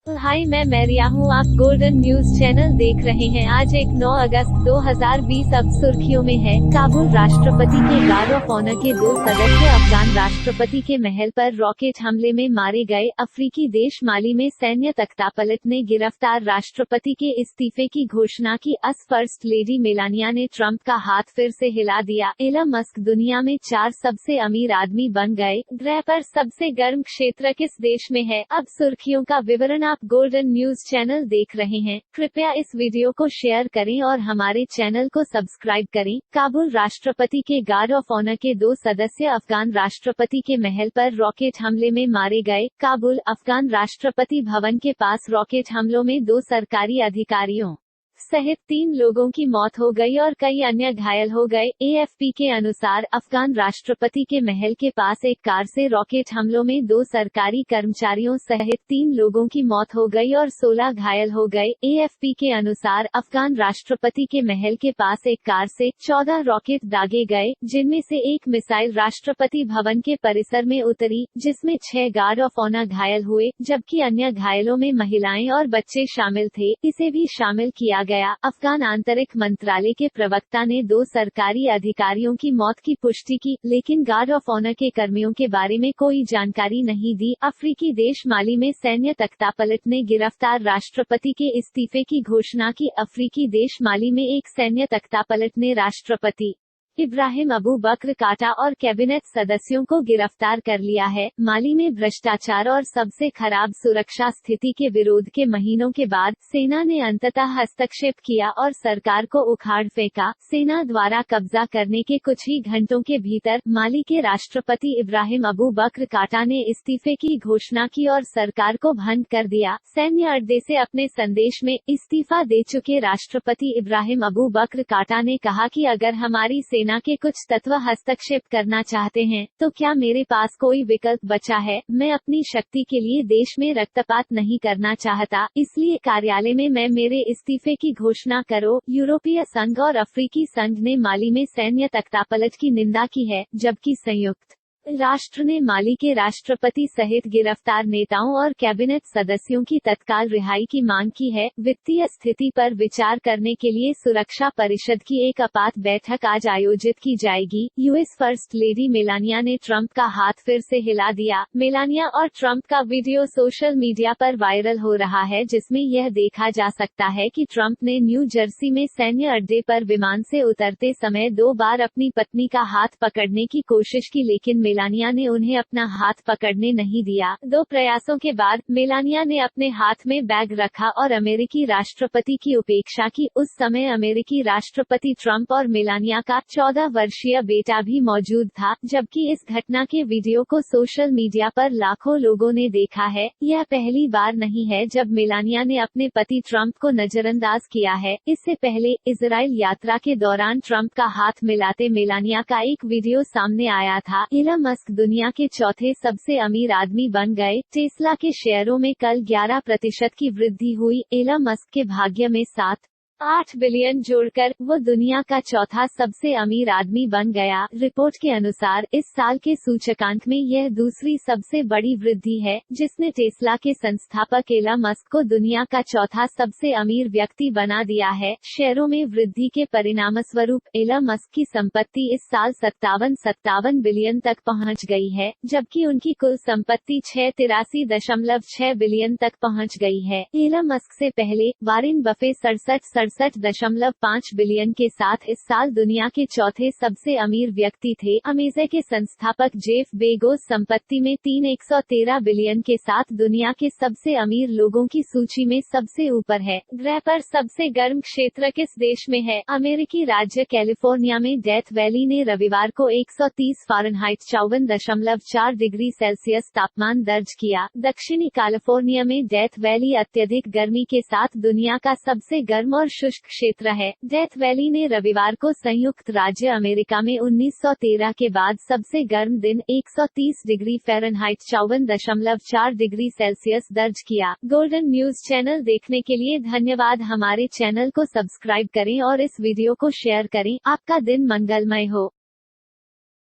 हाय, मैं मैरिया हूँ। आप गोल्डन न्यूज चैनल देख रहे हैं। आज 9 अगस्त 2020 अब सुर्खियों में है। काबुल राष्ट्रपति के गार्ड ऑफ ऑनर के 2 सदस्य अफगान राष्ट्रपति के महल पर रॉकेट हमले में मारे गए। अफ्रीकी देश माली में सैन्य तख्तापलट ने गिरफ्तार राष्ट्रपति के इस्तीफे की घोषणा की। फर्स्ट लेडी मेलानिया ने ट्रंप का हाथ फिर से हिला दिया। एलन मस्क दुनिया में 4 सबसे अमीर आदमी बन गए। ग्रह पर सबसे गर्म क्षेत्र किस देश में है? अब सुर्खियों का विवरण। आप गोल्डन न्यूज चैनल देख रहे हैं। कृपया इस वीडियो को शेयर करें और हमारे चैनल को सब्सक्राइब करें। काबुल राष्ट्रपति के गार्ड ऑफ ऑनर के 2 सदस्य अफगान राष्ट्रपति के महल पर रॉकेट हमले में मारे गए। काबुल अफगान राष्ट्रपति भवन के पास रॉकेट हमलों में 2 सरकारी अधिकारियों सहित 3 लोगों की मौत हो गई और कई अन्य घायल हो गए। एएफपी के अनुसार अफगान राष्ट्रपति के महल के पास एक कार से रॉकेट हमलों में 2 सरकारी कर्मचारियों सहित 3 लोगों की मौत हो गई और 16 घायल हो गए। एएफपी के अनुसार अफगान राष्ट्रपति के महल के पास एक कार से 14 रॉकेट दागे गए, जिनमें से एक मिसाइल राष्ट्रपति भवन के परिसर में उतरी, जिसमें 6 गार्ड ऑफ ऑनर घायल हुए, जबकि अन्य घायलों में महिलाएं और बच्चे शामिल थे। इसे भी शामिल किया गया। अफगान आंतरिक मंत्रालय के प्रवक्ता ने 2 सरकारी अधिकारियों की मौत की पुष्टि की, लेकिन गार्ड ऑफ ऑनर के कर्मियों के बारे में कोई जानकारी नहीं दी। अफ्रीकी देश माली में सैन्य तख्तापलट ने गिरफ्तार राष्ट्रपति के इस्तीफे की घोषणा की। अफ्रीकी देश माली में एक सैन्य तख्तापलट ने राष्ट्रपति इब्राहिम अबू बकर काटा और कैबिनेट सदस्यों को गिरफ्तार कर लिया है। माली में भ्रष्टाचार और सबसे खराब सुरक्षा स्थिति के विरोध के महीनों के बाद सेना ने अंततः हस्तक्षेप किया और सरकार को उखाड़ फेंका। सेना द्वारा कब्जा करने के कुछ ही घंटों के भीतर माली के राष्ट्रपति इब्राहिम अबू बकर काटा ने इस्तीफे की घोषणा की और सरकार को भंग कर दिया। सैन्य अड्डे से अपने संदेश में इस्तीफा दे चुके राष्ट्रपति इब्राहिम अबू बकर काटा ने कहा कि अगर हमारी सेना के कुछ तत्व हस्तक्षेप करना चाहते हैं तो क्या मेरे पास कोई विकल्प बचा है? मैं अपनी शक्ति के लिए देश में रक्तपात नहीं करना चाहता, इसलिए कार्यालय में मैं मेरे इस्तीफे की घोषणा करो। यूरोपीय संघ और अफ्रीकी संघ ने माली में सैन्य तख्तापलट की निंदा की है, जबकि संयुक्त राष्ट्र ने माली के राष्ट्रपति सहित गिरफ्तार नेताओं और कैबिनेट सदस्यों की तत्काल रिहाई की मांग की है। वित्तीय स्थिति पर विचार करने के लिए सुरक्षा परिषद की एक आपात बैठक आज आयोजित की जाएगी। यूएस फर्स्ट लेडी मेलानिया ने ट्रंप का हाथ फिर से हिला दिया। मेलानिया और ट्रंप का वीडियो सोशल मीडिया पर वायरल हो रहा है, जिसमें यह देखा जा सकता है कि ट्रंप ने न्यू जर्सी में सैन्य अड्डे पर विमान से उतरते समय 2 बार अपनी पत्नी का हाथ पकड़ने की कोशिश की, लेकिन मेलानिया ने उन्हें अपना हाथ पकड़ने नहीं दिया। 2 प्रयासों के बाद मेलानिया ने अपने हाथ में बैग रखा और अमेरिकी राष्ट्रपति की उपेक्षा की। उस समय अमेरिकी राष्ट्रपति ट्रंप और मेलानिया का 14 वर्षीय बेटा भी मौजूद था। जबकि इस घटना के वीडियो को सोशल मीडिया पर लाखों लोगों ने देखा है। यह पहली बार नहीं है जब मेलानिया ने अपने पति ट्रंप को नजरअंदाज किया है। इससे पहले इजराइल यात्रा के दौरान ट्रंप का हाथ मिलाते मेलानिया का एक वीडियो सामने आया था। एलन मस्क दुनिया के 4थे सबसे अमीर आदमी बन गए। टेस्ला के शेयरों में कल 11% की वृद्धि हुई। एलन मस्क के भाग्य में 7-8 बिलियन जोड़कर वो दुनिया का 4था सबसे अमीर आदमी बन गया। रिपोर्ट के अनुसार इस साल के सूचकांक में यह दूसरी सबसे बड़ी वृद्धि है, जिसने टेस्ला के संस्थापक एलन मस्क को दुनिया का 4था सबसे अमीर व्यक्ति बना दिया है। शेयरों में वृद्धि के परिणामस्वरूप एलन मस्क की संपत्ति इस साल 57 बिलियन तक पहुंच गई है, जबकि उनकी कुल संपत्ति 83.6 बिलियन तक पहुंच गई है। एलन मस्क से पहले वॉरेन बफे 67.5 बिलियन के साथ इस साल दुनिया के 4थे सबसे अमीर व्यक्ति थे। अमेज़न के संस्थापक जेफ बेजोस संपत्ति में 113 बिलियन के साथ दुनिया के सबसे अमीर लोगों की सूची में सबसे ऊपर है। ग्रह पर सबसे गर्म क्षेत्र किस देश में है? अमेरिकी राज्य कैलिफोर्निया में डेथ वैली ने रविवार को 130 फ़ारेनहाइट 54.4 डिग्री सेल्सियस तापमान दर्ज किया। दक्षिणी कैलिफोर्निया में डेथ वैली अत्यधिक गर्मी के साथ दुनिया का सबसे गर्म और शुष्क क्षेत्र है। डेथ वैली ने रविवार को संयुक्त राज्य अमेरिका में 1913 के बाद सबसे गर्म दिन 130 डिग्री फ़ारेनहाइट 54.4 डिग्री सेल्सियस दर्ज किया। गोल्डन न्यूज चैनल देखने के लिए धन्यवाद। हमारे चैनल को सब्सक्राइब करें और इस वीडियो को शेयर करें। आपका दिन मंगलमय हो।